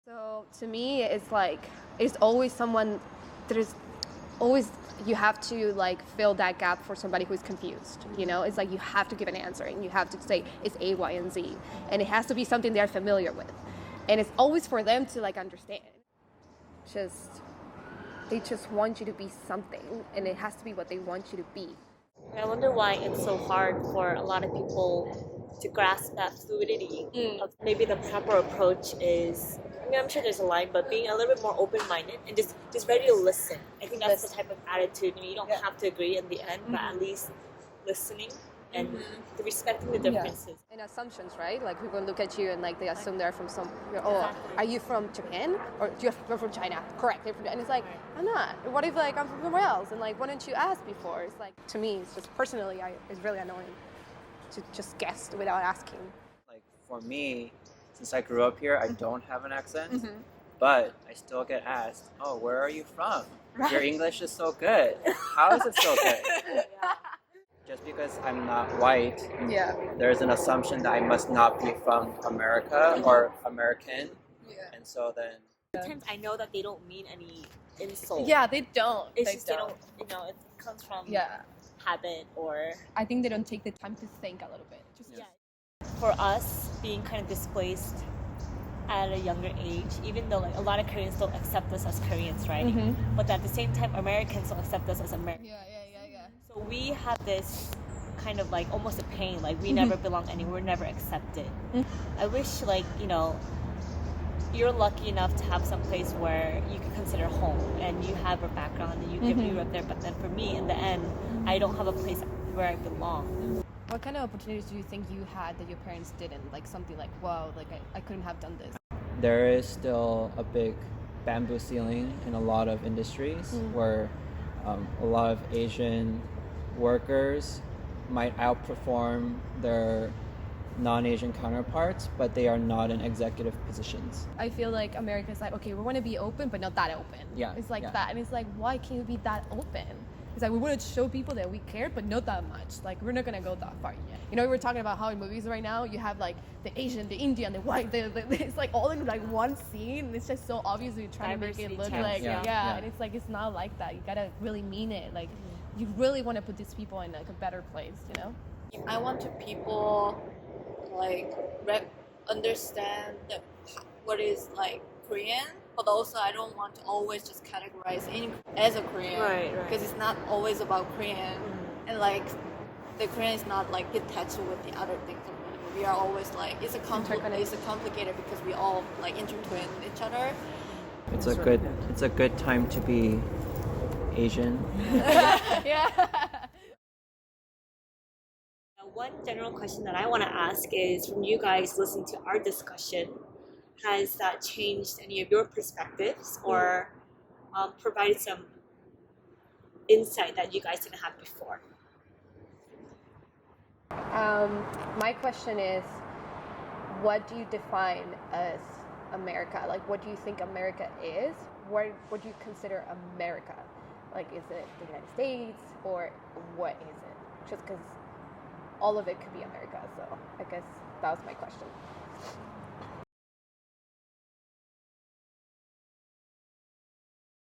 So to me, it's always someone. There's always you have to fill that gap for somebody who's confused. It's like you have to give an answer and you have to say it's A, Y, and Z, and it has to be something they're familiar with, and it's always for them to understand. They just want you to be something, and it has to be what they want you to be. I wonder why it's so hard for a lot of people to grasp that fluidity of maybe the proper approach is. I mean, I'm sure there's a line, but being a little bit more open-minded and just ready to listen. I think that's the type of attitude. You don't have to agree in the end, but at least listening and respecting the differences. And assumptions, right? Like people look at you and they assume they're from are you from Japan or you're from China? Correct. And it's like, I'm not. What if I'm from somewhere else? And why didn't you ask before? It's to me, it's just personally, it's really annoying to just guess without asking. For me, since I grew up here, I don't have an accent, but I still get asked, "Oh, where are you from? Right. Your English is so good. How is it so good?" Just because I'm not white, there's an assumption that I must not be from America or American, and so then. Sometimes I know that they don't mean any insult. Yeah, they don't. It's just they don't. It comes from habit or. I think they don't take the time to think a little bit. For us, being kind of displaced at a younger age, even though a lot of Koreans don't accept us as Koreans, right? But at the same time, Americans don't accept us as Americans. Yeah. So we have this kind of almost a pain, we never belong anywhere, we're never accepted. I wish you're lucky enough to have some place where you can consider home and you have a background and you grew up there, but then for me, in the end, I don't have a place where I belong. What kind of opportunities do you think you had that your parents didn't? Something wow, I couldn't have done this. There is still a big bamboo ceiling in a lot of industries where a lot of Asian workers might outperform their non-Asian counterparts, but they are not in executive positions. I feel like America's okay, we want to be open, but not that open. Yeah. It's that. And it's why can't you be that open? It's we want to show people that we care, but not that much. We're not going to go that far yet. We were talking about how in movies right now, you have the Asian, the Indian, the white, it's all in one scene. And it's just so obvious you're trying to make it look and it's it's not like that. You got to really mean it. You really want to put these people in a better place, I want to people understand what is Korean, but also I don't want to always just categorize in as a Korean, right? Because it's not always about Korean, and the Korean is not detached with the other things. We are always it's complicated because we all intertwine each other. It's a good time to be Asian. Yeah. One general question that I want to ask is, from you guys listening to our discussion, has that changed any of your perspectives or provided some insight that you guys didn't have before? My question is, what do you define as America? What do you think America is? What do you consider America? Is it the United States or what is it? Just because all of it could be America, so I guess that was my question.